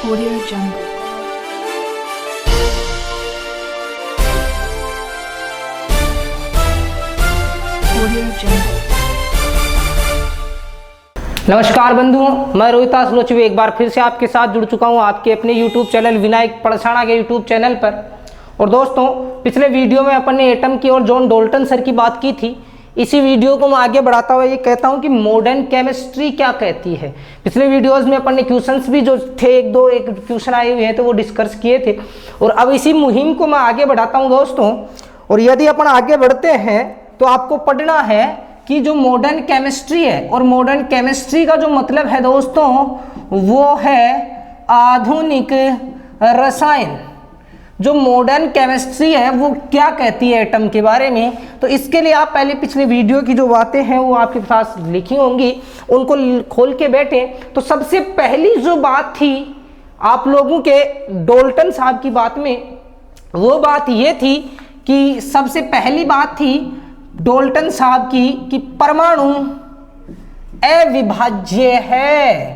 Audio Jungle. Audio Jungle. नमस्कार बंधुओं, मैं रोहितास लोचवे एक बार फिर से आपके साथ जुड़ चुका हूं आपके अपने YouTube चैनल विनायक पड़साना के YouTube चैनल पर। और दोस्तों, पिछले वीडियो में अपन ने एटम की और जॉन डाल्टन सर की बात की थी। इसी वीडियो को मैं आगे बढ़ाता हुआ ये कहता हूं कि मॉडर्न केमिस्ट्री क्या कहती है। पिछले वीडियोस में अपन ने क्वेश्चंस भी जो थे एक क्वेश्चन आए हुए हैं तो वो डिस्कस किए थे। और अब इसी मुहिम को मैं आगे बढ़ाता हूं दोस्तों। और यदि अपन आगे बढ़ते हैं तो आपको पढ़ना है कि जो मॉडर्न केमिस्ट्री है, और मॉडर्न केमिस्ट्री का जो मतलब है दोस्तों वो है आधुनिक रसायन। जो मॉडर्न केमिस्ट्री है वो क्या कहती है एटम के बारे में, तो इसके लिए आप पहले पिछले वीडियो की जो बातें हैं वो आपके पास लिखी होंगी, उनको खोल के बैठे। तो सबसे पहली जो बात थी आप लोगों के डाल्टन साहब की बात में, वो बात ये थी कि सबसे पहली बात थी डाल्टन साहब की कि परमाणु अविभाज्य है।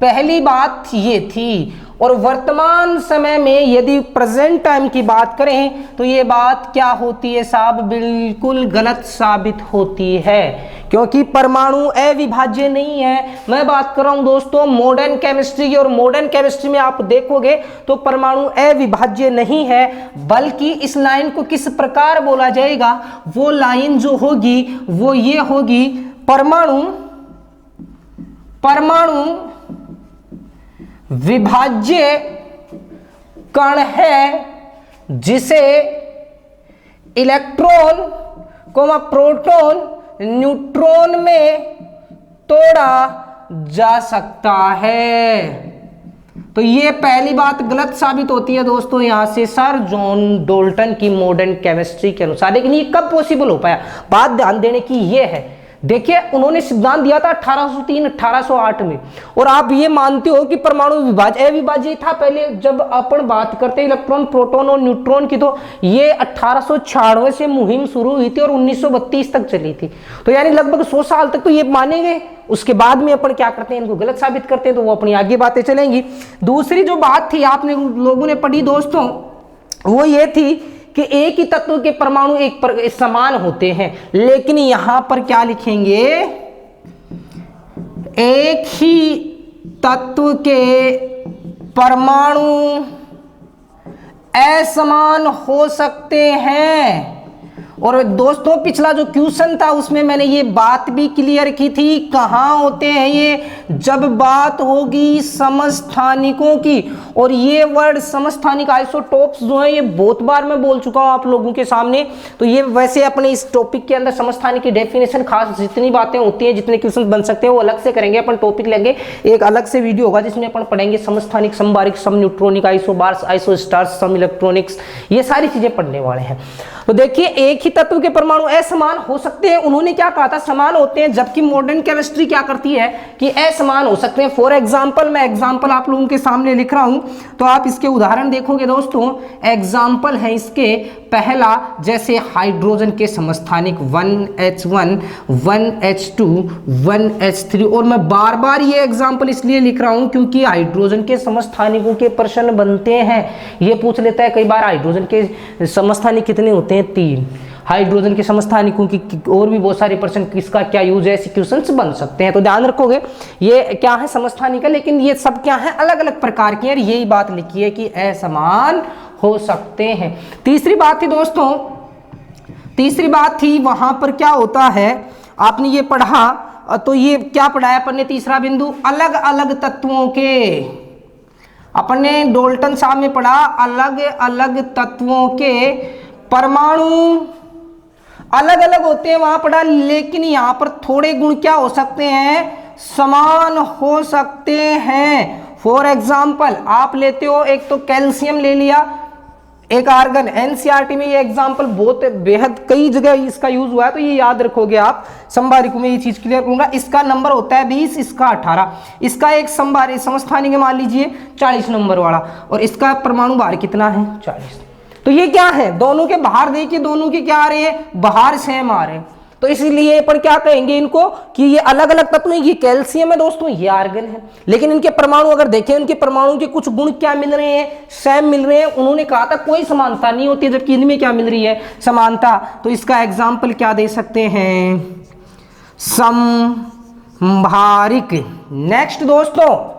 पहली बात ये थी। और वर्तमान समय में यदि प्रेजेंट टाइम की बात करें तो ये बात क्या होती है साहब, बिल्कुल गलत साबित होती है, क्योंकि परमाणु अविभाज्य नहीं है। मैं बात कर रहा हूं दोस्तों मॉडर्न केमिस्ट्री की, और मॉडर्न केमिस्ट्री में आप देखोगे तो परमाणु अविभाज्य नहीं है, बल्कि इस लाइन को किस प्रकार बोला जाएगा, वो लाइन जो होगी वो ये होगी, परमाणु विभाज्य कण है जिसे इलेक्ट्रॉन प्रोटॉन न्यूट्रॉन में तोड़ा जा सकता है। तो ये पहली बात गलत साबित होती है दोस्तों यहां से सर जॉन डाल्टन की मॉडर्न केमिस्ट्री के अनुसार। लेकिन ये कब पॉसिबल हो पाया, बात ध्यान देने की ये है। देखिए उन्होंने सिद्धांत दिया था 1803-1808 में, और आप ये मानते हो कि परमाणु अविभाज्य था पहले जब अपन बात करते हैं इलेक्ट्रॉन प्रोटॉन और न्यूट्रॉन की, तो ये 1896 से मुहिम शुरू हुई थी और 1932 तक चली थी। तो यानी लगभग 100 साल तक तो ये माने गए। उसके बाद में अपन क्या करते हैं, इनको गलत साबित करते हैं, तो वो अपनी आगे बातें चलेंगी। दूसरी जो बात थी आपने लोगों ने पढ़ी दोस्तों, वो ये थी कि एक ही तत्व के परमाणु एक समान होते हैं। लेकिन यहां पर क्या लिखेंगे, एक ही तत्व के परमाणु असमान हो सकते हैं। और दोस्तों पिछला जो क्वेश्चन था उसमें मैंने ये बात भी क्लियर की थी, कहां होते हैं ये, जब बात होगी समस्थानिकों की। और ये वर्ड समस्थानिक आइसोटोप्स जो है ये बहुत बार मैं बोल चुका हूं आप लोगों के सामने। तो ये वैसे अपने इस टॉपिक के अंदर समस्थानिक की डेफिनेशन खास जितनी बातें होती हैं, जितने क्वेश्चन बन सकते हैं वो अलग से करेंगे। अपन टॉपिक लेंगे, एक अलग से वीडियो होगा जिसमें अपन पढ़ेंगे समस्थानिक, समबारिक, सम न्यूट्रॉनिक, आइसोबार्स, आइसोस्टार्स, सम इलेक्ट्रॉनिक्स, ये सारी चीजें पढ़ने वाले हैं। तो देखिए एक ही तत्व के परमाणु असमान हो सकते हैं। उन्होंने क्या कहा था, समान होते हैं, जबकि मॉडर्न केमिस्ट्री क्या करती है कि असमान हो सकते हैं। फॉर एग्जांपल मैं एग्जांपल आप लोगों के सामने लिख रहा हूं, तो आप इसके उदाहरण देखोगे दोस्तों। एग्जांपल है इसके, पहला जैसे हाइड्रोजन के समस्थानिक 1H1, 1H2, 1H3। और मैं बार बार ये एग्जांपल इसलिए लिख रहा हूं क्योंकि हाइड्रोजन के समस्थानिकों के प्रश्न बनते हैं। ये पूछ लेता है कई बार हाइड्रोजन के समस्थानिक कितने होते हैं, 3। हाइड्रोजन के समस्थानिकों की और भी बहुत सारे प्रश्न, किसका क्या यूज है, ऐसे क्वेश्चंस बन सकते हैं। तो ध्यान रखोगे ये क्या है समस्थानिक, लेकिन ये सब क्या है अलग अलग प्रकार के, और यही बात लिखी है कि असमान हो सकते हैं। तीसरी बात थी दोस्तों, तीसरी बात थी वहां पर क्या होता है, आपने ये पढ़ा, तो ये क्या पढ़ाया अपन ने, तीसरा बिंदु अलग अलग तत्वों के, अपन ने डाल्टन साहब में पढ़ा अलग अलग तत्वों के परमाणु अलग अलग होते हैं, वहां पढ़ा। लेकिन यहां पर थोड़े गुण क्या हो सकते हैं, समान हो सकते हैं। फॉर एग्जाम्पल आप लेते हो, एक तो कैल्शियम ले लिया, एक आर्गन। एनसीईआरटी में ये एग्जाम्पल बहुत बेहद कई जगह इसका यूज हुआ है, तो ये याद रखोगे आप। संभारिक में ये चीज क्लियर करूंगा। इसका नंबर होता है 20, इसका 18। इसका एक समस्थानिक मान लीजिए 40 नंबर वाला, और इसका परमाणु भार कितना है, 40। तो ये क्या है, दोनों के बाहर देखिए, दोनों के क्या आ रहे हैं, बाहर सेम आ रहे हैं। तो इसीलिए अपन क्या कहेंगे इनको कि ये अलग अलग तत्व हैं। ये कैल्शियम है दोस्तों, ये आर्गन है, लेकिन इनके परमाणु अगर देखें, इनके परमाणु के कुछ गुण क्या मिल रहे हैं, सेम मिल रहे हैं। उन्होंने कहा था कोई समानता नहीं होती, जबकि इनमें क्या मिल रही है, समानता। तो इसका एग्जाम्पल क्या दे सकते हैं, समभारिक। नेक्स्ट दोस्तों,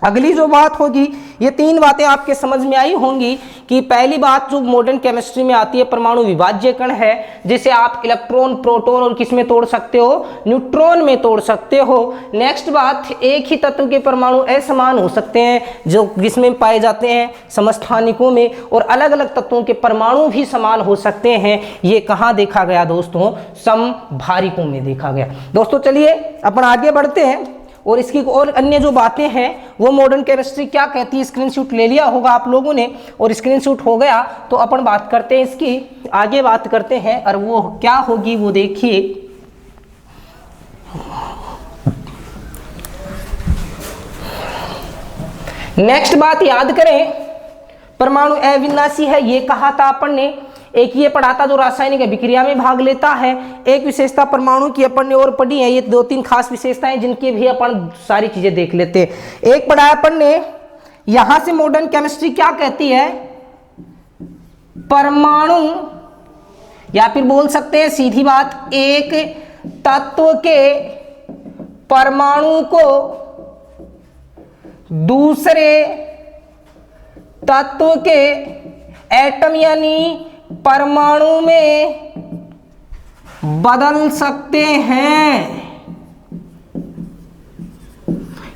अगली जो बात होगी, ये तीन बातें आपके समझ में आई होंगी कि पहली बात जो मॉडर्न केमिस्ट्री में आती है, परमाणु विभाज्य कण है, जिसे आप इलेक्ट्रॉन, प्रोटॉन और किस में तोड़ सकते हो, न्यूट्रॉन में तोड़ सकते हो। नेक्स्ट बात, एक ही तत्व के परमाणु असमान हो सकते हैं, जो जिसमें पाए जाते हैं समस्थानिकों में, और अलग अलग तत्वों के परमाणु भी समान हो सकते हैं। ये कहाँ देखा गया दोस्तों, समभारिकों में देखा गया। दोस्तों चलिए अपन आगे बढ़ते हैं, और इसकी और अन्य जो बातें हैं वो मॉडर्न केमिस्ट्री क्या कहती है। स्क्रीनशॉट ले लिया होगा आप लोगों ने, और स्क्रीनशॉट हो गया तो अपन बात करते हैं इसकी, आगे बात करते हैं, और वो क्या होगी वो देखिए। नेक्स्ट बात याद करें, परमाणु अविनाशी है, ये कहा था अपन ने। एक ये पढ़ा था जो रासायनिक अभिक्रिया में भाग लेता है। एक विशेषता परमाणु की अपन ने और पढ़ी है, ये दो तीन खास विशेषताएं जिनकी भी अपन सारी चीजें देख लेते हैं। एक पढ़ा अपन ने, यहां से मॉडर्न केमिस्ट्री क्या कहती है, परमाणु, या फिर बोल सकते हैं सीधी बात, एक तत्व के परमाणु को दूसरे तत्व के एटम यानी परमाणु में बदल सकते हैं।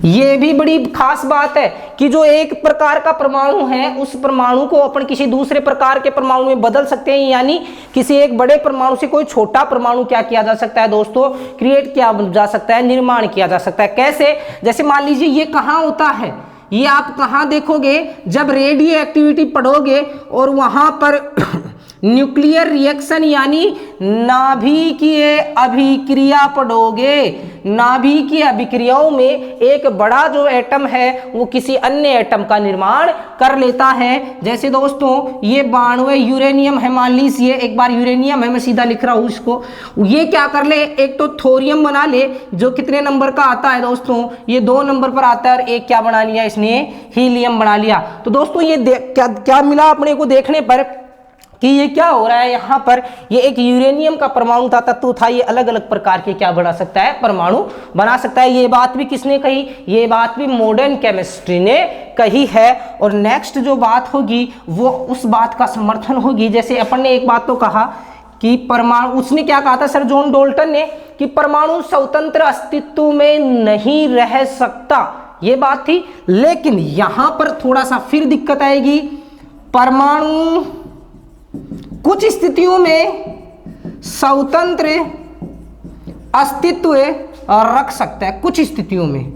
यह भी बड़ी खास बात है कि जो एक प्रकार का परमाणु है, उस परमाणु को अपन किसी दूसरे प्रकार के परमाणु में बदल सकते हैं। यानी किसी एक बड़े परमाणु से कोई छोटा परमाणु क्या किया जा सकता है दोस्तों, क्रिएट किया जा सकता है, निर्माण किया जा सकता है। कैसे, जैसे मान लीजिए ये कहाँ होता है, ये आप कहाँ देखोगे, जब रेडियो एक्टिविटी पढ़ोगे और वहां पर न्यूक्लियर रिएक्शन यानी नाभिकीय अभिक्रिया पढ़ोगे। नाभिकीय अभिक्रियाओं में एक बड़ा जो एटम है वो किसी अन्य एटम का निर्माण कर लेता है। जैसे दोस्तों ये 92 यूरेनियम है, मान लीजिए, एक बार यूरेनियम है, मैं सीधा लिख रहा हूं इसको। ये क्या कर ले, एक तो थोरियम बना ले, जो कितने नंबर का आता है दोस्तों, ये 2 नंबर पर आता है, और एक क्या बना लिया इसने, हीलियम बना लिया। तो दोस्तों ये क्या मिला अपने को देखने पर कि ये क्या हो रहा है, यहाँ पर ये एक यूरेनियम का परमाणु था, तत्व था, ये अलग अलग प्रकार के क्या बना सकता है, परमाणु बना सकता है। ये बात भी किसने कही, ये बात भी मॉडर्न केमिस्ट्री ने कही है। और नेक्स्ट जो बात होगी वो उस बात का समर्थन होगी, जैसे अपन ने एक बात तो कहा कि परमाणु, उसने क्या कहा था सर जॉन डाल्टन ने, कि परमाणु स्वतंत्र अस्तित्व में नहीं रह सकता, ये बात थी। लेकिन यहां पर थोड़ा सा फिर दिक्कत आएगी, परमाणु कुछ स्थितियों में स्वतंत्र अस्तित्व रख सकता है, कुछ स्थितियों में।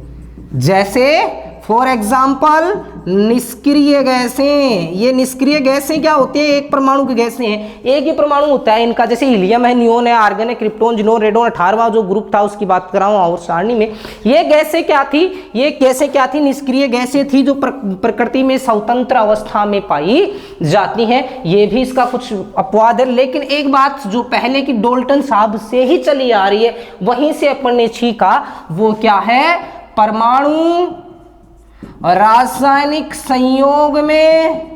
जैसे फॉर एग्जाम्पल निष्क्रिय गैसें। ये निष्क्रिय गैसें क्या होती है, एक परमाणु की गैसें हैं, एक ही परमाणु होता है इनका, जैसे हीलियम है, नियोन है, आर्गन है, क्रिप्टॉन, जिनोन, रेडोन, 18वां जो ग्रुप था उसकी बात कर रहा हूं और सारणी में। ये गैसें क्या थी, ये गैसें क्या थी, निष्क्रिय गैसें थी, जो प्रकृति में स्वतंत्र अवस्था में पाई जाती हैं। ये भी इसका कुछ अपवाद है। लेकिन एक बात जो पहले की डाल्टन साहब से ही चली आ रही है, वहीं से अपन ने सीखा, वो क्या है, परमाणु रासायनिक संयोग में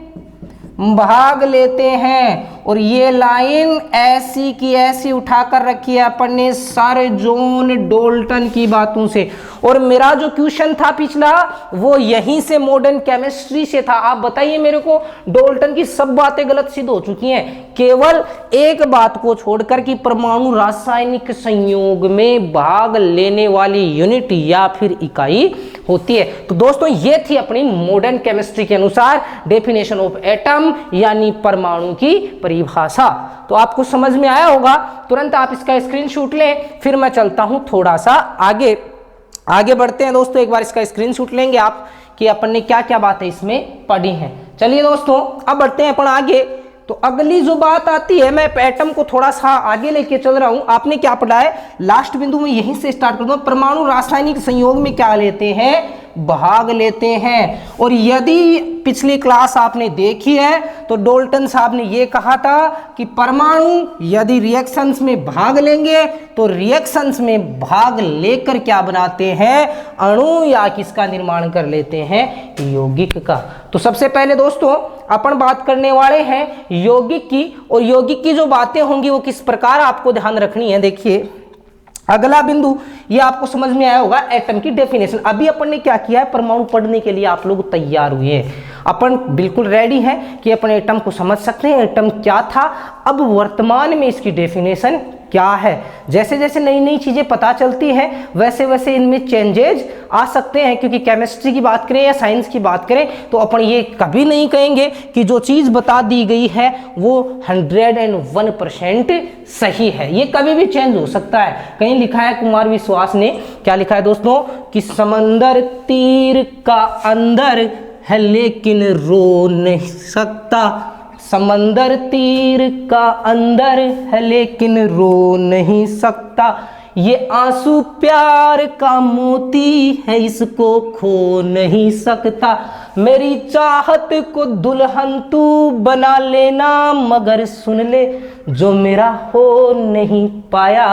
भाग लेते हैं। और ये लाइन ऐसी की ऐसी उठाकर रखी है अपन ने सर जॉन डाल्टन की बातों से। और मेरा जो क्वेश्चन था पिछला वो यहीं से मॉडर्न केमिस्ट्री से था। आप बताइए मेरे को, डाल्टन की सब बातें गलत सिद्ध हो चुकी हैं, केवल एक बात को छोड़कर कि परमाणु रासायनिक संयोग में भाग लेने वाली यूनिट या फिर इकाई होती है। तो दोस्तों ये थी अपनी मॉडर्न केमिस्ट्री के अनुसार डेफिनेशन ऑफ एटम यानी परमाणु की परिभाषा। तो आपको समझ में आया होगा, तुरंत आप इसका स्क्रीनशॉट लें, फिर मैं चलता हूं थोड़ा सा आगे बढ़ते हैं दोस्तों। एक बार इसका स्क्रीनशॉट लेंगे आप कि अपन ने क्या क्या बातें इसमें पढ़ी हैं। चलिए दोस्तों अब बढ़ते हैं अपन आगे। तो अगली जो बात आती है, मैं एटम को थोड़ा सा आगे लेके चल रहा हूं। आपने क्या पढ़ा है, लास्ट बिंदु में यहीं से स्टार्ट कर दूं। परमाणु रासायनिक संयोग में क्या लेते हैं, भाग लेते हैं। और यदि पिछली क्लास आपने देखी है तो डाल्टन साहब ने ये कहा था कि परमाणु यदि रिएक्शंस में भाग लेंगे तो रिएक्शंस में भाग लेकर क्या बनाते हैं, अणु या किसका निर्माण कर लेते हैं, यौगिक का। तो सबसे पहले दोस्तों अपन बात करने वाले हैं यौगिक की, और यौगिक की जो बातें होंगी वो किस प्रकार आपको ध्यान रखनी है। देखिए अगला बिंदु ये आपको समझ में आया होगा, एटम की डेफिनेशन। अभी अपन ने क्या किया है, परमाणु पढ़ने के लिए आप लोग तैयार हुए हैं, अपन बिल्कुल रेडी हैं कि अपन एटम को समझ सकते हैं, एटम क्या था, अब वर्तमान में इसकी डेफिनेशन क्या है। जैसे जैसे नई नई चीजें पता चलती हैं वैसे वैसे इनमें चेंजेस आ सकते हैं, क्योंकि केमिस्ट्री की बात करें या साइंस की बात करें तो अपन ये कभी नहीं कहेंगे कि जो चीज बता दी गई है वो 101% सही है, ये कभी भी चेंज हो सकता है। कहीं लिखा है कुमार विश्वास ने, क्या लिखा है दोस्तों, कि समंदर तीर का अंदर है लेकिन रो नहीं सकता, समंदर तीर का अंदर है लेकिन रो नहीं सकता, ये आंसू प्यार का मोती है इसको खो नहीं सकता, मेरी चाहत को दुल्हन तू बना लेना मगर सुन ले जो मेरा हो नहीं पाया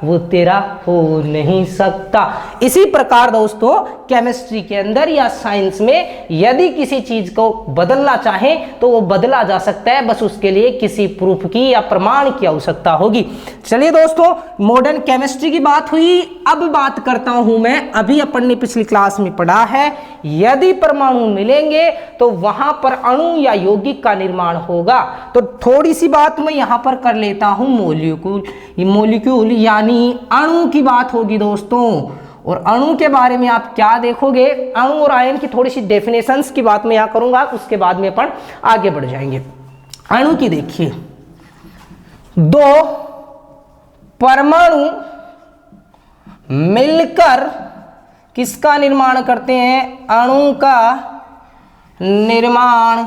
वो तेरा हो नहीं सकता। इसी प्रकार दोस्तों केमिस्ट्री के अंदर या साइंस में यदि किसी चीज को बदलना चाहें तो वो बदला जा सकता है, बस उसके लिए किसी प्रूफ की या प्रमाण की आवश्यकता होगी। चलिए दोस्तों मॉडर्न केमिस्ट्री की बात हुई, अब बात करता हूं मैं, अभी अपन ने पिछली क्लास में पढ़ा है यदि परमाणु मिलेंगे तो वहां पर अणु या यौगिक का निर्माण होगा। तो थोड़ी सी बात मैं यहां पर कर लेता हूं, मॉलिक्यूल यानी अणु की बात होगी दोस्तों। और अणु के बारे में आप क्या देखोगे, अणु और आयन की थोड़ी सी डेफिनेशंस की बात मैं यहां करूंगा, उसके बाद में अपन आगे बढ़ जाएंगे। अणु की देखिए, दो परमाणु मिलकर किसका निर्माण करते हैं, अणु का निर्माण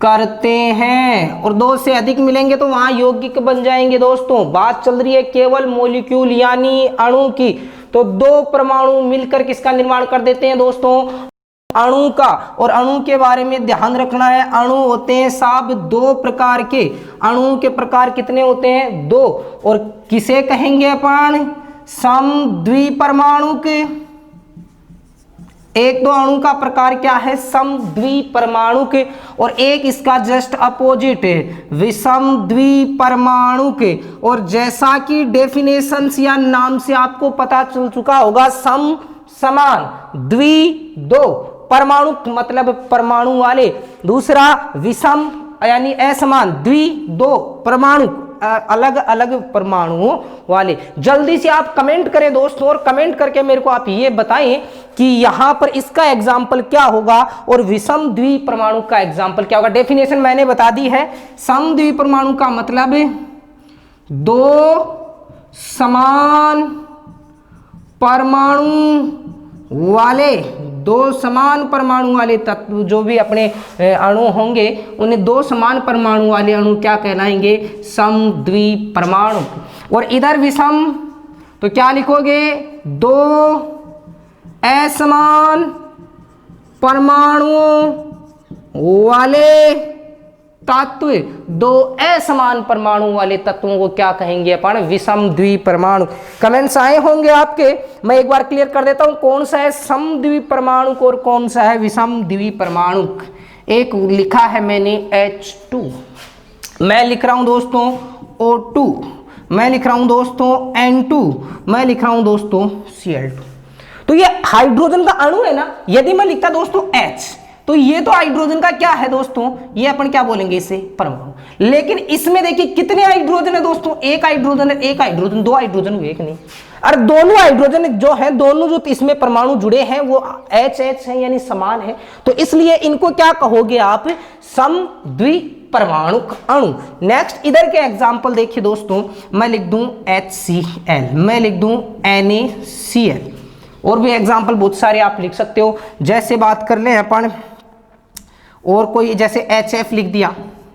करते हैं। और दो से अधिक मिलेंगे तो वहां यौगिक बन जाएंगे। दोस्तों बात चल रही है केवल मॉलिक्यूल यानी अणु की, तो दो परमाणु मिलकर किसका निर्माण कर देते हैं दोस्तों, अणु का। और अणु के बारे में ध्यान रखना है, अणु होते हैं साहब दो प्रकार के, अणु के प्रकार कितने होते हैं, दो। और किसे कहेंगे अपन, समद्विपरमाणु के। एक तो अणु का प्रकार क्या है, समद्विपरमाणु के, और एक इसका जस्ट अपोजिट है विषमद्विपरमाणु के। और जैसा कि डेफिनेशन या नाम से आपको पता चल चुका होगा, सम समान, द्वि दो, परमाणु मतलब परमाणु वाले, दूसरा विषम यानी असमान, द्वि दो परमाणु अलग अलग परमाणुओं वाले। जल्दी से आप कमेंट करें दोस्तों, और कमेंट करके मेरे को आप ये बताएं कि यहां पर इसका एग्जाम्पल क्या होगा और विषम द्विपरमाणु का एग्जाम्पल क्या होगा। डेफिनेशन मैंने बता दी है, सम द्विपरमाणु का मतलब दो समान परमाणु वाले, दो समान परमाणु वाले तत्व जो भी अपने अणु होंगे उन्हें दो समान परमाणु वाले अणु क्या कहलाएंगे, समद्विपरमाणु। और इधर विषम तो क्या लिखोगे, दो असमान परमाणुओं वाले तत्व, दो असमान परमाणु वाले तत्वों को क्या कहेंगे अपन, विषम द्विपरमाणु। कमेंट्स आए होंगे आपके, मैं एक बार क्लियर कर देता हूं कौन सा है समद्विपरमाणु और कौन सा है विषम द्विपरमाणु। एक लिखा है मैंने H2, मैं लिख रहा हूं दोस्तों O2, मैं लिख रहा हूं दोस्तों N2, मैं लिख रहा हूं दोस्तों Cl2। तो ये हाइड्रोजन का अणु है ना, यदि मैं लिखता दोस्तों H तो ये तो हाइड्रोजन का क्या है दोस्तों, ये अपन क्या बोलेंगे इसे, परमाणु। लेकिन इसमें देखिए कितने हाइड्रोजन है दोस्तों, एक हाइड्रोजन है, एक हाइड्रोजन, दो हाइड्रोजन हुए कि नहीं, और दोनों हाइड्रोजन जो है, दोनों जो इसमें परमाणु जुड़े हैं वो H है यानी समान है, तो इसलिए इनको क्या कहोगे आप, समद्विपरमाणु अणु। नेक्स्ट इधर के एग्जांपल देखिए दोस्तों, मैं लिख दूं HCl, मैं लिख दूं NaCl, और भी एग्जांपल बहुत सारे आप लिख सकते हो। जैसे बात कर लें अपन, और कोई जैसे HF लिख दिया,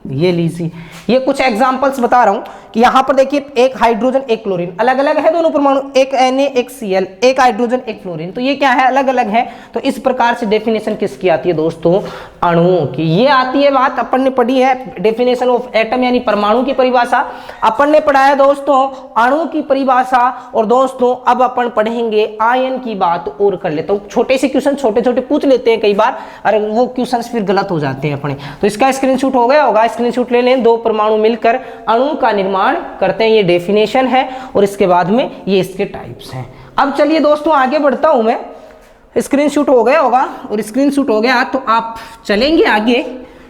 ये लीजिए, ये कुछ एग्जांपल्स बता रहा हूं कि यहाँ पर देखिए एक हाइड्रोजन एक क्लोरीन, अलग अलग है दोनों परमाणु, एक Na एक Cl, एक हाइड्रोजन एक क्लोरीन, तो ये क्या है, अलग अलग है। तो इस प्रकार से डेफिनेशन किसकी आती है दोस्तों, अणुओं की। ये आती है बात, अपन ने पढ़ी है डेफिनेशन ऑफ एटम यानी परमाणु की परिभाषा, अपन ने पढ़ा है दोस्तों अणु की परिभाषा। और दोस्तों अब अपन पढ़ेंगे आयन की बात और कर लेता हूँ। छोटे से क्वेश्चन छोटे छोटे पूछ लेते हैं कई बार, अरे वो क्वेश्चन फिर गलत हो जाते हैं अपने। तो इसका स्क्रीनशॉट हो गया होगा, स्क्रीनशॉट ले लें। दो परमाणु मिलकर अणु का निर्माण करते हैं, ये डेफिनेशन है। और इसके बाद में ये इसके टाइप्स हैं। अब चलिए दोस्तों आगे बढ़ता हूं मैं। स्क्रीनशॉट हो गया होगा, और स्क्रीनशॉट हो गया तो आप चलेंगे आगे,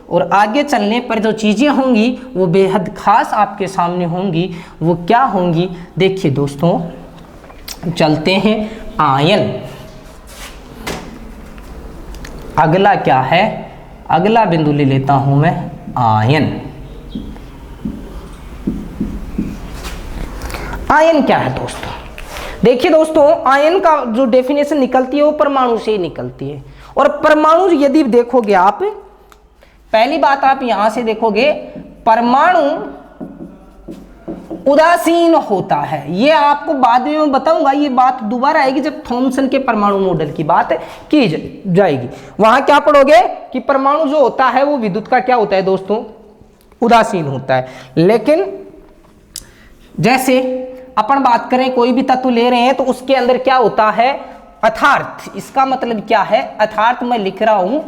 और आगे चलने पर जो चीजें होंगी वो बेहद खास आपके सामने होंगी। वो क्या होंगी, देखिए दोस्तों, चलते हैं आयन। अगला क्या है, अगला बिंदु ले लेता हूं मैं आयन। आयन क्या है दोस्तों, देखिए दोस्तों आयन का जो डेफिनेशन निकलती है वो परमाणु से ही निकलती है। और परमाणु यदि देखोगे आप, पहली बात आप यहां से देखोगे, परमाणु उदासीन होता है। ये आपको बाद में मैं बताऊंगा, ये बात दोबारा आएगी जब थॉमसन के परमाणु मॉडल की बात की जाएगी। वहां क्या पढ़ोगे कि परमाणु जो होता है वो विद्युत का क्या होता है दोस्तों, उदासीन होता है। लेकिन जैसे अपन बात करें कोई भी तत्व ले रहे हैं तो उसके अंदर क्या होता है, अर्थात इसका मतलब क्या है, अर्थात मैं लिख रहा हूं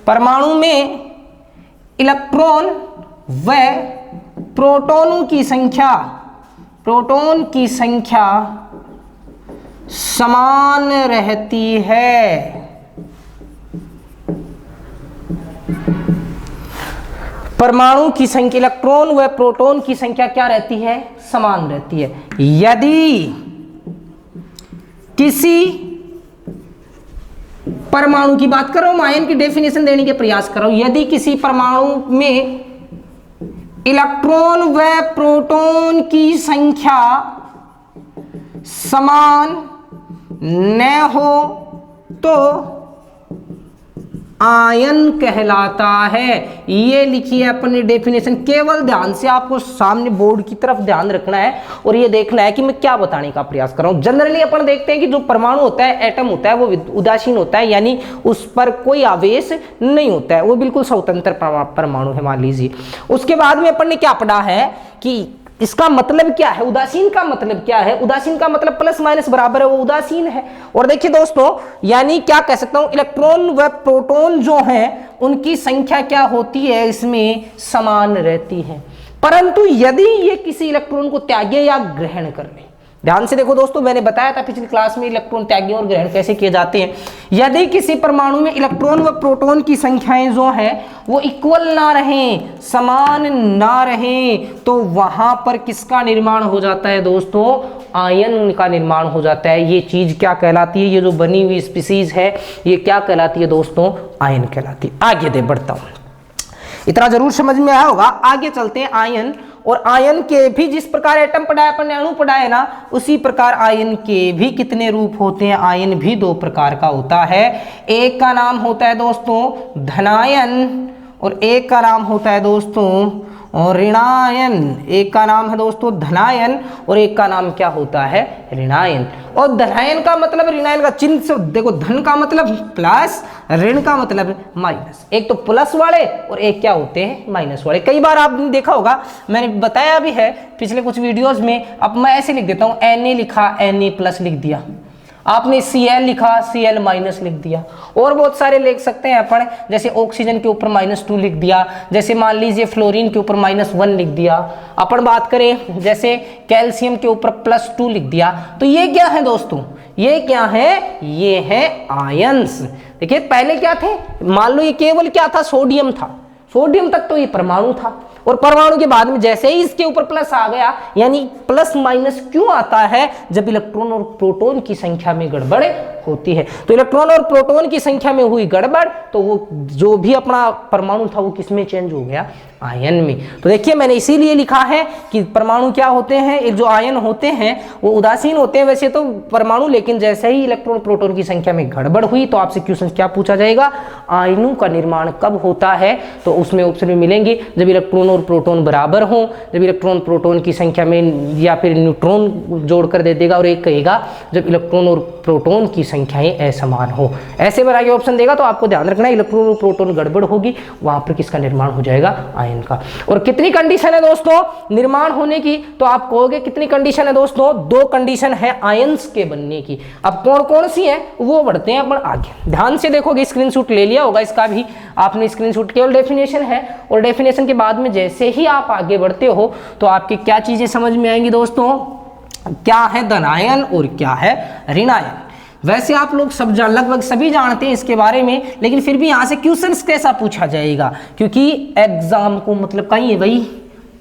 परमाणु में इलेक्ट्रॉन व प्रोटॉनों की संख्या समान रहती है। परमाणु की संख्या, इलेक्ट्रॉन व प्रोटॉन की संख्या क्या रहती है, समान रहती है। यदि किसी परमाणु की बात कर रहा हूं, आयन की डेफिनेशन देने के प्रयास कर रहा हूं, यदि किसी परमाणु में इलेक्ट्रॉन व प्रोटॉन की संख्या समान न हो तो आयन कहलाता है। ये लिखिए अपनी डेफिनेशन, केवल ध्यान से आपको सामने बोर्ड की तरफ ध्यान रखना है और ये देखना है कि मैं क्या बताने का प्रयास कर रहा हूं। जनरली अपन देखते हैं कि जो परमाणु होता है, एटम होता है, वो उदासीन होता है, यानी उस पर कोई आवेश नहीं होता है, वो बिल्कुल स्वतंत्र परमाणु है मान लीजिए। उसके बाद में अपन ने क्या पढ़ा है कि इसका मतलब क्या है, उदासीन का मतलब क्या है, उदासीन का मतलब प्लस माइनस बराबर है, वो उदासीन है। और देखिए दोस्तों, यानी क्या कह सकता हूं, इलेक्ट्रॉन व प्रोटॉन जो हैं उनकी संख्या क्या होती है, इसमें समान रहती है। परंतु यदि ये किसी इलेक्ट्रॉन को त्यागे या ग्रहण कर ले, ध्यान से देखो दोस्तों, मैंने बताया था पिछली क्लास में इलेक्ट्रॉन त्यागी और ग्रहण कैसे किए जाते हैं। यदि किसी परमाणु में इलेक्ट्रॉन व प्रोटॉन की संख्याएं जो है वो इक्वल ना रहें, समान ना रहें, तो वहां पर किसका निर्माण हो जाता है दोस्तों, आयन का निर्माण हो जाता है। ये चीज क्या कहलाती है, ये जो बनी हुई स्पीसीज है ये क्या कहलाती है दोस्तों, आयन कहलाती है। आगे दे बढ़ता हूं, इतना जरूर समझ में आया होगा। आगे चलते हैं आयन। और आयन के भी जिस प्रकार एटम पढ़ा है अपन ने, अणु पढ़ा है ना, उसी प्रकार आयन के भी कितने रूप होते हैं, आयन भी दो प्रकार का होता है। एक का नाम होता है दोस्तों धनायन और एक का नाम होता है दोस्तों और ऋणायन। एक का नाम है दोस्तों धनायन और एक का नाम क्या होता है, ऋणायन। और धनायन का मतलब, ऋणायन का चिन्ह से देखो, धन का मतलब प्लस, ऋण का मतलब माइनस। एक तो प्लस वाले और एक क्या होते हैं, माइनस वाले। कई बार आपने देखा होगा, मैंने बताया भी है पिछले कुछ वीडियोस में। अब मैं ऐसे लिख देता हूँ, Na लिखा Na प्लस लिख दिया, आपने Cl लिखा Cl माइनस लिख दिया। और बहुत सारे लिख सकते हैं अपन, जैसे ऑक्सीजन के ऊपर -2 लिख दिया, जैसे मान लीजिए फ्लोरीन के ऊपर -1 लिख दिया। अपन बात करें जैसे कैल्शियम के ऊपर +2 लिख दिया। तो ये क्या है दोस्तों, ये क्या है, ये है आयंस। देखिए पहले क्या थे, मान लो ये केवल क्या था, सोडियम था, सोडियम तक तो ये परमाणु था। और परमाणु के बाद में जैसे ही इसके ऊपर प्लस आ गया, यानी प्लस माइनस क्यों आता है, जब इलेक्ट्रॉन और प्रोटॉन की संख्या में गड़बड़ होती है। तो इलेक्ट्रॉन और प्रोटॉन की संख्या में हुई गड़बड़, तो वो जो भी अपना परमाणु था वो किसमें चेंज हो गया, आयन में। तो देखिए मैंने इसीलिए लिखा है कि परमाणु क्या होते हैं, एक जो आयन होते हैं वो उदासीन होते हैं वैसे तो परमाणु, लेकिन जैसे ही इलेक्ट्रॉन प्रोटॉन की संख्या में गड़बड़ हुई तो आपसे क्वेश्चन क्या पूछा जाएगा, आयनों का निर्माण कब होता है। तो उसमें ऑप्शन में मिलेंगे जब इलेक्ट्रॉन और प्रोटॉन बराबर हो, जब इलेक्ट्रॉन प्रोटॉन की संख्या में या फिर न्यूट्रॉन जोड़कर दे देगा, और एक कहेगा जब इलेक्ट्रॉन और प्रोटॉन की संख्याएं असमान हो। ऐसे बना के ऑप्शन देगा तो आपको ध्यान रखना इलेक्ट्रॉन और प्रोटॉन गड़बड़ होगी, वहां पर किसका निर्माण हो जाएगा, आयन का। और कितनी कंडीशन है दोस्तों निर्माण होने की, तो आप कहोगे कितनी कंडीशन है दोस्तों, 2 कंडीशन है आयंस के बनने की। अब कौन कौन सी है वो बढ़ते हैं अपन आगे। ध्यान से देखोगे, स्क्रीनशॉट ले लिया होगा इसका भी आपने, स्क्रीनशॉट केवल डेफिनेशन है, और डेफिनेशन के बाद में जैसे ही आप आगे बढ़ते हो तो आपकी क्या चीजें समझ में आएंगी दोस्तों, क्या है धनायन और क्या है ऋणायन। वैसे आप लोग सब लगभग सभी जानते हैं इसके बारे में, लेकिन फिर भी यहाँ से क्वेश्चंस कैसा पूछा जाएगा, क्योंकि एग्जाम को मतलब कहीं है भाई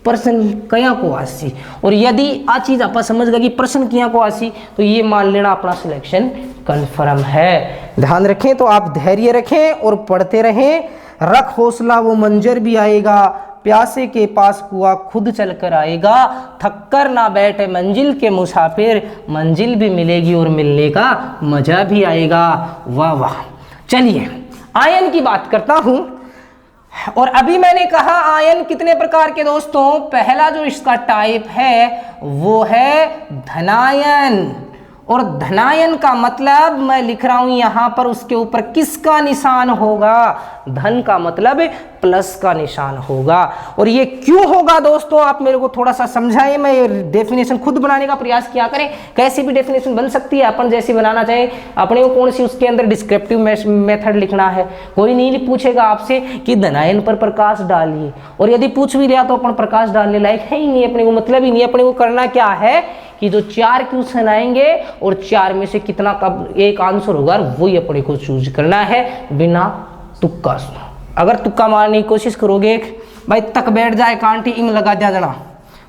प्रश्न कया को आसी, और यदि आ चीज आप समझ गए कि प्रश्न किया को आसी तो ये मान लेना अपना सिलेक्शन कन्फर्म है। ध्यान रखें, तो आप धैर्य रखें और पढ़ते रहें। रख हौसला वो मंजर भी आएगा, प्यासे के पास कुआं खुद चलकर आएगा, थककर ना बैठे मंजिल के मुसाफिर, मंजिल भी मिलेगी और मिलने का मजा भी आएगा। वाह वाह। चलिए आयन की बात करता हूं, और अभी मैंने कहा आयन कितने प्रकार के दोस्तों, पहला जो इसका टाइप है वो है धनायन, और धनायन का मतलब मैं लिख रहा हूं यहां पर, उसके ऊपर किसका निशान होगा, धन का मतलब प्लस का निशान होगा। और ये क्यों होगा दोस्तों, आप मेरे को थोड़ा सा समझाएं, मैं डेफिनेशन खुद बनाने का प्रयास किया करें। कैसी भी डेफिनेशन बन सकती है, अपन जैसी बनाना चाहें, अपने को कौन सी उसके अंदर डिस्क्रिप्टिव मेथड लिखना है। कोई नहीं पूछेगा आपसे कि धनायन पर प्रकाश डालिए, और यदि पूछ भी लिया तो अपन प्रकाश डालने लायक है ही नहीं, अपने को मतलब ही नहीं। अपने को करना क्या है कि जो 4 क्वेश्चन आएंगे और 4 में से कितना कब एक आंसर होगा वही अपने को चूज करना है, बिना तुक्का। अगर तुक्का मारने की कोशिश करोगे भाई, तक बैठ जाए कांटी इम लगा दिया जाना,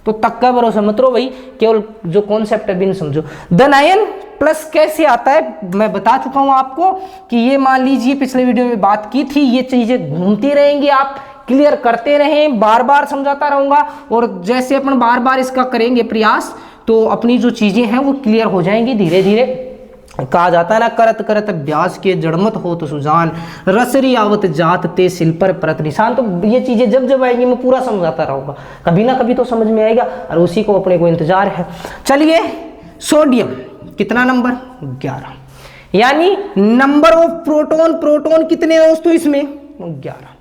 तो तक का भरोसा मत रहो भाई, केवल जो कॉन्सेप्ट है बिन समझो। धनायन प्लस कैसे आता है मैं बता चुका हूं आपको, कि ये मान लीजिए पिछले वीडियो में बात की थी, ये चीजें घूमती रहेंगी, आप क्लियर करते रहें, बार बार समझाता रहूंगा, और जैसे अपन बार बार इसका करेंगे प्रयास तो अपनी जो चीजें हैं वो क्लियर हो जाएंगी धीरे धीरे। कहा जाता है ना, करत करत अभ्यास के जड़मत हो तो सुजान, रसरी आवत जात ते सिल पर परत निशान। तो ये चीजें जब जब आएंगी मैं पूरा समझाता रहूंगा, कभी ना कभी तो समझ में आएगा, और उसी को अपने को इंतजार है। चलिए सोडियम कितना नंबर, 11, यानी नंबर ऑफ प्रोटॉन, प्रोटॉन कितने दोस्तों इसमें, 11।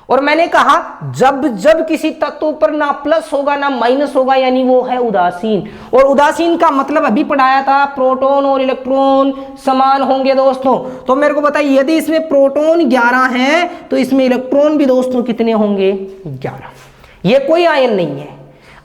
और मैंने कहा जब जब किसी तत्व पर ना प्लस होगा ना माइनस होगा, यानी वो है उदासीन। और उदासीन का मतलब अभी पढ़ाया था, प्रोटॉन और इलेक्ट्रॉन समान होंगे दोस्तों। तो मेरे को बताइए यदि इसमें प्रोटॉन 11 है तो इसमें इलेक्ट्रॉन भी दोस्तों कितने होंगे, 11। ये कोई आयन नहीं है।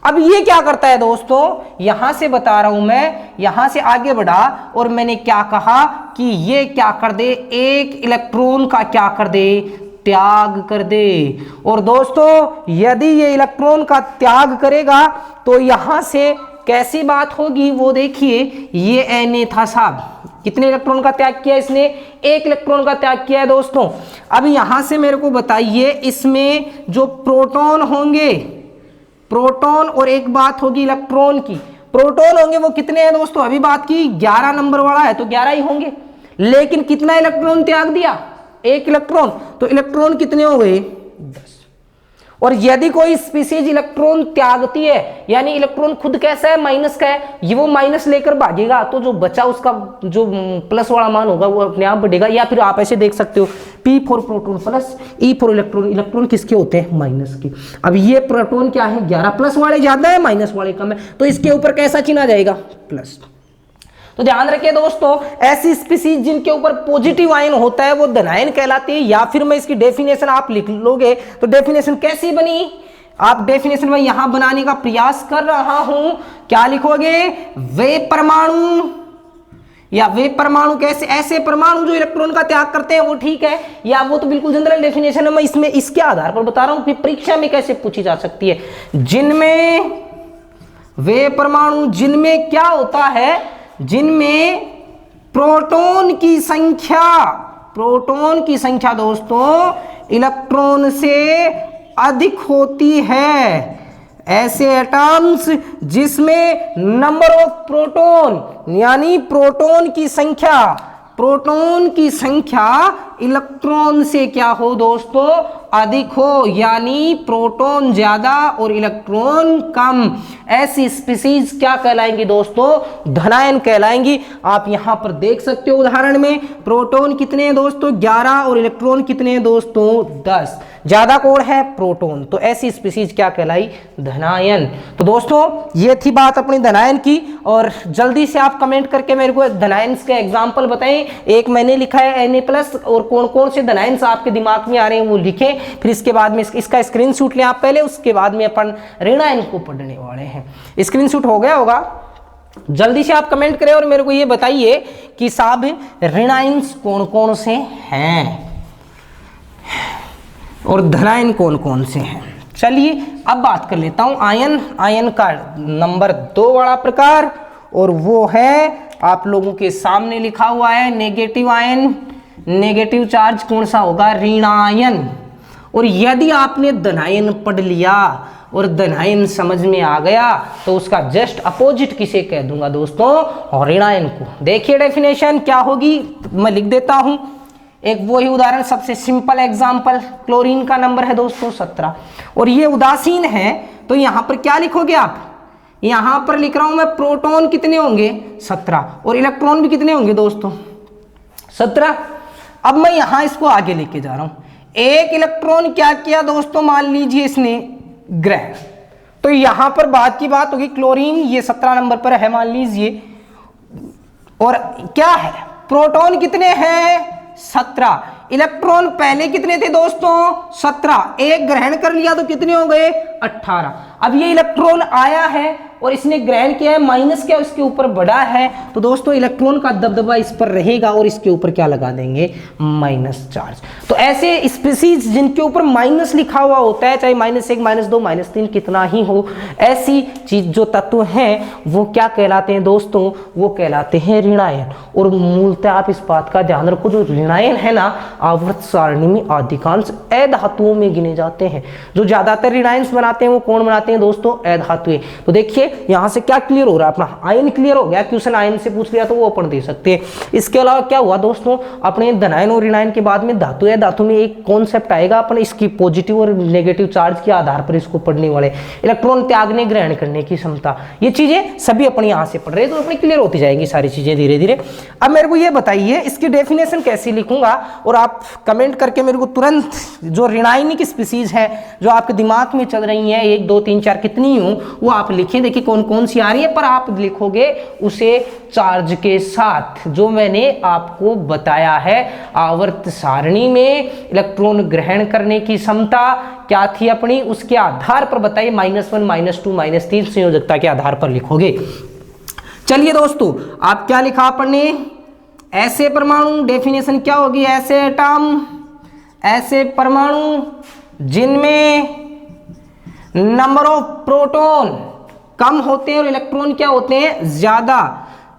अब ये क्या करता है दोस्तों, यहां से बता रहा हूं मैं, यहां से आगे बढ़ा और मैंने क्या कहा कि ये क्या कर दे, एक इलेक्ट्रॉन का क्या कर दे, त्याग कर दे। और दोस्तों यदि ये इलेक्ट्रॉन का त्याग करेगा तो यहां से कैसी बात होगी वो देखिए। ये Na था साहब, कितने इलेक्ट्रॉन का त्याग किया इसने, 1 इलेक्ट्रॉन का त्याग किया है दोस्तों। अब यहां से मेरे को बताइए इसमें जो प्रोटॉन होंगे, प्रोटॉन और एक बात होगी इलेक्ट्रॉन की, प्रोटॉन होंगे वो कितने हैं दोस्तों, अभी बात की 11 नंबर वाला है तो 11 ही होंगे, लेकिन कितना इलेक्ट्रॉन त्याग दिया, 1 इलेक्ट्रॉन, तो इलेक्ट्रॉन कितने हो गए, 10। और यदि कोई स्पीसीज इलेक्ट्रॉन त्यागती है, यानी इलेक्ट्रॉन खुद कैसा है, माइनस का है, ये वो माइनस लेकर भागेगा, तो जो बचा उसका जो प्लस वाला मान होगा वो अपने आप बढ़ेगा। या फिर आप ऐसे देख सकते हो, P for proton plus, E for electron, electron किसके होते हैं, माइनस के। अब ये प्रोटॉन क्या है, 11, प्लस वाले ज्यादा है माइनस वाले कम है, तो इसके ऊपर कैसा चिन्ह आ जाएगा, प्लस। तो ध्यान रखिए दोस्तों, ऐसी स्पीसीज जिनके ऊपर पॉजिटिव आयन होता है वो धनायन कहलाती है। या फिर मैं इसकी डेफिनेशन आप लिख लोगे तो डेफिनेशन कैसी बनी, आप डेफिनेशन में यहां बनाने का प्रयास कर रहा हूं, क्या लिखोगे, वे परमाणु, या वे परमाणु कैसे, ऐसे परमाणु जो इलेक्ट्रॉन का त्याग करते हैं वो ठीक है, या वो तो बिल्कुल जनरल डेफिनेशन है, मैं इसमें इसके आधार पर बता रहा हूं कि परीक्षा में कैसे पूछी जा सकती है। जिनमें वे परमाणु, जिनमें क्या होता है, जिनमें प्रोटॉन की संख्या दोस्तों इलेक्ट्रॉन से अधिक होती है। ऐसे एटम्स जिसमें नंबर ऑफ प्रोटॉन यानी प्रोटॉन की संख्या इलेक्ट्रॉन से क्या हो दोस्तों, अधिक हो, यानी प्रोटॉन ज्यादा और इलेक्ट्रॉन कम। ऐसी स्पीसीज क्या कहलाएंगी दोस्तों, धनायन कहलाएंगी। आप यहां पर देख सकते हो उदाहरण में प्रोटॉन कितने हैं दोस्तों 11 और इलेक्ट्रॉन कितने हैं दोस्तों 10। ज्यादा कौन है, प्रोटॉन। तो ऐसी स्पीसीज क्या कहलाई, धनायन। तो दोस्तों ये थी बात अपनी धनायन की। और जल्दी से आप कमेंट करके मेरे को धनायन के एग्जाम्पल बताएं। एक मैंने लिखा है Na+ और कौन कौन से धनायन आपके दिमाग में आ रहे हैं वो लिखें। फिर इसके बाद में इसका स्क्रीनशॉट लें आप पहले, उसके बाद में अपन ऋणायन को पढ़ने वाले हैं। स्क्रीनशॉट हो गया होगा, जल्दी से आप कमेंट करें और मेरे को ये बताइए कि साहब ऋणायन कौन कौन से हैं और धनायन कौन कौन से हैं। चलिए अब बात कर लेता हूं आयन का नंबर 2 वाला प्रकार, और वो है आप लोगों के सामने लिखा हुआ है नेगेटिव आयन। नेगेटिव चार्ज कौन सा होगा, ऋणायन। और यदि आपने धनायन पढ़ लिया और धनायन समझ में आ गया तो उसका जस्ट अपोजिट किसे कह दूंगा दोस्तों, और ऋणायन को। देखिए डेफिनेशन क्या होगी, मैं लिख देता हूं। एक वो ही उदाहरण, सबसे सिंपल एग्जांपल, क्लोरीन का नंबर है दोस्तों 17 और ये उदासीन है। तो यहां पर क्या लिखोगे आप, यहां पर लिख रहा हूं मैं प्रोटॉन कितने होंगे 17 और इलेक्ट्रॉन भी कितने होंगे दोस्तों 17। अब मैं यहां इसको आगे लेके जा रहा हूं। एक इलेक्ट्रॉन क्या किया दोस्तों, मान लीजिए इसने ग्रहण। तो यहां पर बात की बात होगी, क्लोरीन ये 17 नंबर पर है मान लीजिए, और क्या है प्रोटॉन कितने हैं 17, इलेक्ट्रॉन पहले कितने थे दोस्तों 17, एक ग्रहण कर लिया तो कितने हो गए 18। अब ये इलेक्ट्रॉन आया है और इसने ग्रहण किया है, माइनस क्या इसके ऊपर बढ़ा है, तो दोस्तों इलेक्ट्रॉन का दबदबा इस पर रहेगा और इसके ऊपर क्या लगा देंगे, माइनस चार्ज। तो ऐसे स्पीसीज जिनके ऊपर माइनस लिखा हुआ होता है, चाहे -1 -2 -3 कितना ही हो, ऐसी चीज जो तत्व हैं वो क्या कहलाते हैं दोस्तों, वो कहलाते हैं ऋणायन। और मूलतः आप इस बात का ध्यान रखो, जो ऋणायन है ना आवर्त सारणी में अधिकांश अधातुओं में गिने जाते हैं। जो ज्यादातर ऋणायन बनाते हैं वो कौन बनाते हैं दोस्तों, अधातुएं। तो देखिए यहां से क्या क्लियर हो रहा है, अपना आयन क्लियर हो गया। क्वेश्चन आयन से पूछ लिया तो वो अपन दे सकते हैं। इसके अलावा क्या हुआ दोस्तों, अपने धनायन और ऋणायन के बाद में धातु है, धातु में एक कॉन्सेप्ट आएगा अपन इसकी पॉजिटिव और नेगेटिव चार्ज के आधार पर इसको पढ़ने वाले, इलेक्ट्रॉन त्यागने ग्रहण करने की क्षमता, ये चीजें सभी अपने यहां से पढ़ रहे हैं तो अपनी क्लियर होती जाएंगी सारी चीजें धीरे धीरे। अब मेरे को ये बताइए इसकी डेफिनेशन कैसे लिखूंगा, और आप कमेंट करके मेरे को तुरंत जो ऋणायनिक स्पीसीज है जो आपके दिमाग में चल रही है 1 2 3 4 कितनी हूं वो आप लिखें। देखिए कौन कौन सी आ रही है, पर आप लिखोगे उसे चार्ज के साथ जो मैंने आपको बताया है। आवर्त सारणी में इलेक्ट्रॉन ग्रहण करने की क्षमता क्या थी अपनी, उसके आधार पर बताइए, -1 -2 -3 संयोजकता के आधार पर लिखोगे। चलिए दोस्तों आप क्या लिखा आपने, ऐसे परमाणु, डेफिनेशन क्या होगी, ऐसे एटम, ऐसे परमाणु जिनमें नंबर ऑफ प्रोटॉन कम होते हैं और इलेक्ट्रॉन क्या होते हैं ज्यादा,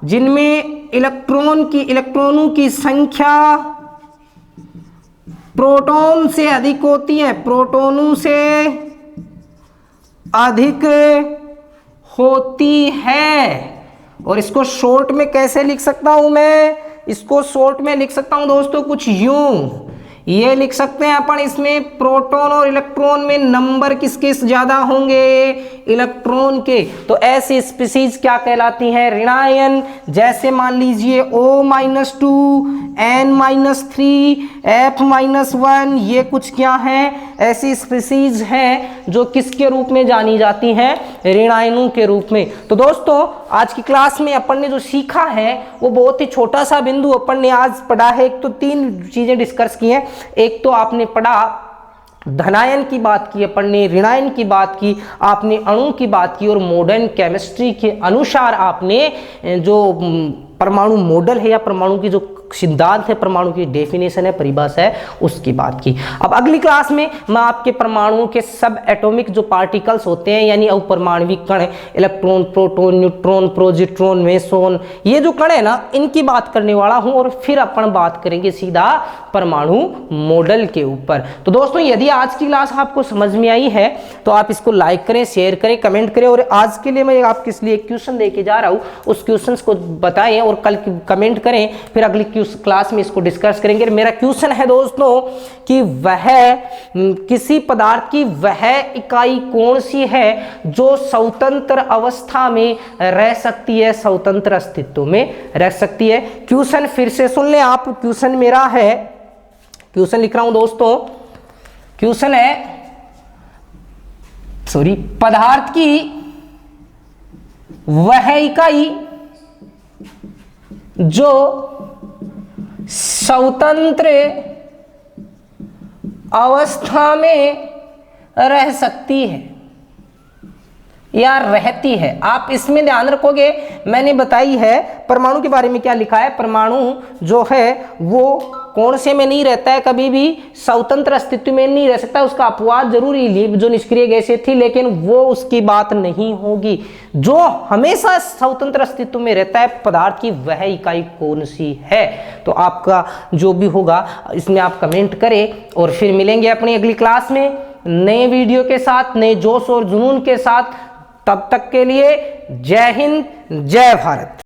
जिनमें इलेक्ट्रॉनों की संख्या प्रोटॉन से अधिक होती है, प्रोटॉनों से अधिक होती है। और इसको शॉर्ट में कैसे लिख सकता हूं मैं, इसको शॉर्ट में लिख सकता हूं दोस्तों कुछ यूं, ये लिख सकते हैं अपन, इसमें प्रोटॉन और इलेक्ट्रॉन में नंबर किसके ज्यादा होंगे, इलेक्ट्रॉन के। तो ऐसी स्पीसीज क्या कहलाती हैं, ऋणायन। जैसे मान लीजिए O-2, N-3, F-1, ये कुछ क्या है, ऐसी स्पीसीज हैं जो किसके रूप में जानी जाती हैं, ऋणायनों के रूप में। तो दोस्तों आज की क्लास में अपन ने जो सीखा है वो बहुत ही छोटा सा बिंदु अपन ने आज पढ़ा है। एक तो 3 चीजें डिस्कस की हैं, एक तो आपने पढ़ा धनायन की बात की, अपन ने ऋणायन की बात की, आपने अणु की बात की, और मॉडर्न केमिस्ट्री के अनुसार आपने जो परमाणु मॉडल है या परमाणु की जो सिद्धांत है, परमाणु की डेफिनेशन है, परिभाषा है, उसकी बात की। अब अगली क्लास में मैं आपके परमाणुओं के सब एटॉमिक जो पार्टिकल्स होते हैं यानी अपरमाणविक कण, electron, proton, neutron, positron, meson, ये जो कण है ना, इनकी बात करने वाला हूं और फिर अपन बात करेंगे सीधा परमाणु मॉडल के ऊपर। तो दोस्तों यदि आज की क्लास आपको समझ में आई है तो आप इसको लाइक करें, शेयर करें, कमेंट करें, और आज के लिए मैं आपके लिए एक क्वेश्चन देके जा रहा हूं, उस क्वेश्चन को बताएं और कल कमेंट करें, फिर अगली क्लास में इसको डिस्कस करेंगे। मेरा क्वेश्चन है दोस्तों कि वह किसी पदार्थ की वह इकाई कौन सी है जो स्वतंत्र अवस्था में रह सकती है, स्वतंत्र अस्तित्व में रह सकती है। क्वेश्चन फिर से सुन लें आप, क्वेश्चन मेरा है, क्वेश्चन लिख रहा हूं दोस्तों, क्वेश्चन है पदार्थ की वह इकाई जो स्वतंत्र अवस्था में रह सकती है या रहती है। आप इसमें ध्यान रखोगे, मैंने बताई है परमाणु के बारे में क्या लिखा है। परमाणु जो है वो कौन से में नहीं रहता है, कभी भी स्वतंत्र अस्तित्व में नहीं रह सकता। उसका अपवाद जरूर लीप जो निष्क्रिय गैसें थी, लेकिन वो उसकी बात नहीं होगी। जो हमेशा स्वतंत्र अस्तित्व में रहता है पदार्थ की वह इकाई कौन सी है, तो आपका जो भी होगा इसमें आप कमेंट करें। और फिर मिलेंगे अपनी अगली क्लास में नए वीडियो के साथ, नए जोश और जुनून के साथ। तब तक के लिए जय हिंद, जय भारत।